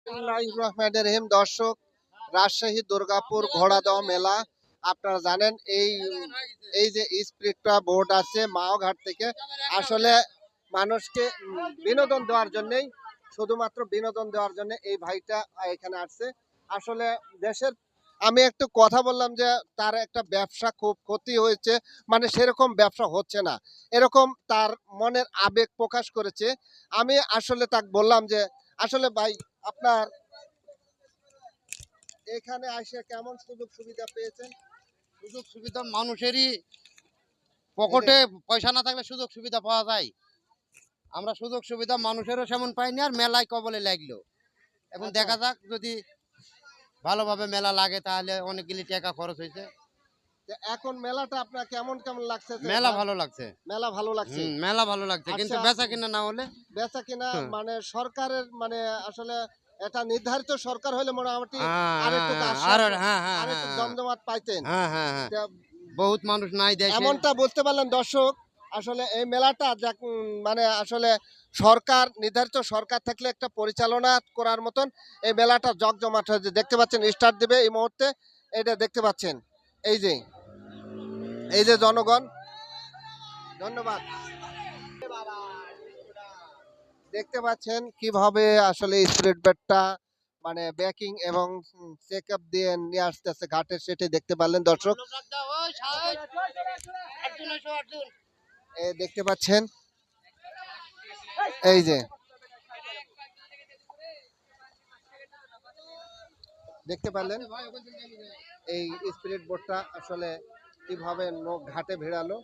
বিসমিল্লাহির রহমানির রহিম। দর্শক, রাজশাহী দুর্গাপুর ঘোড়া দেওয়া মেলা। আপনারা জানেন এই এই যে স্পিরিটটা বোর্ড আছে মাওঘাট থেকে, আসলে মানুষকে বিনোদন দেওয়ার জন্যই, শুধুমাত্র বিনোদন দেওয়ার জন্য এই ভাইটা এখানে আসছে। আসলে দেশের, আমি একটু কথা বললাম যে তার একটা ব্যবসা খুব ক্ষতি হয়েছে, মানে সেরকম ব্যবসা হচ্ছে না, এরকম তার মনের আবেগ প্রকাশ করেছে। আমি আসলে তাকে বললাম যে আসলে ভাই, আপনার এখানে আসে কেমন সুযোগ সুবিধা পেয়েছেন? সুযোগ সুবিধা মানুষেরই পকেটে পয়সা না থাকলে সুযোগ সুবিধা পাওয়া যায়। আমরা সুযোগ সুবিধা মানুষেরও সেমন পাইনি, আর মেলায় কবলে লাগলো। এখন আচ্ছা। দেখা যাক, যদি ভালোভাবে মেলা লাগে তাহলে অনেকগুলি টাকা খরচ হয়েছে। তো এখন মেলাটা আপনার কেমন কেমন লাগছে? মেলা ভালো লাগছে। মেলা ভালো লাগছে। মেলা ভালো লাগছে, কিন্তু আচ্ছা, বেচা কিনা না হলে। বেচা কিনা হুম। মানে সরকারের মানে আসলে এটা নির্ধারিত সরকার হলে মোটামুটি হ্যাঁ, আরেকটু হ্যাঁ, আশ্বাস, হ্যাঁ, হ্যাঁ, আরেকটু হ্যাঁ, জমজমাট পাইতেন। হ্যাঁ, হ্যাঁ, হ্যাঁ। তা বহুত মানুষ নাই দেশে। এমনটা বুঝতে পারলেন দর্শক, আসলে এই মেলাটা মানে আসলে সরকার, নির্ধারিত সরকার থাকলে একটা পরিচালনা করার মতন এই মেলাটা জমজমাট হয়েছে। দেখতে পাচ্ছেন স্টার্ট দেবে এই মুহূর্তে, এটা দেখতে পাচ্ছেন। এই যে এই যে জনগণ, ধন্যবাদ। দেখতে পাচ্ছেন কিভাবে আসলে স্পিরিট ব্যাটটা মানে ব্যাকিং এবং চেক আপ দিয়ে নিয়ে আসতেছে ঘাটের, সেটি দেখতে পারলেন দর্শক। দেখতে পাচ্ছেন এই যে, দেখতে পারলেন এই স্পিরিট বোটটা আসলে কিভাবে ঘাটে ভিড়ালো।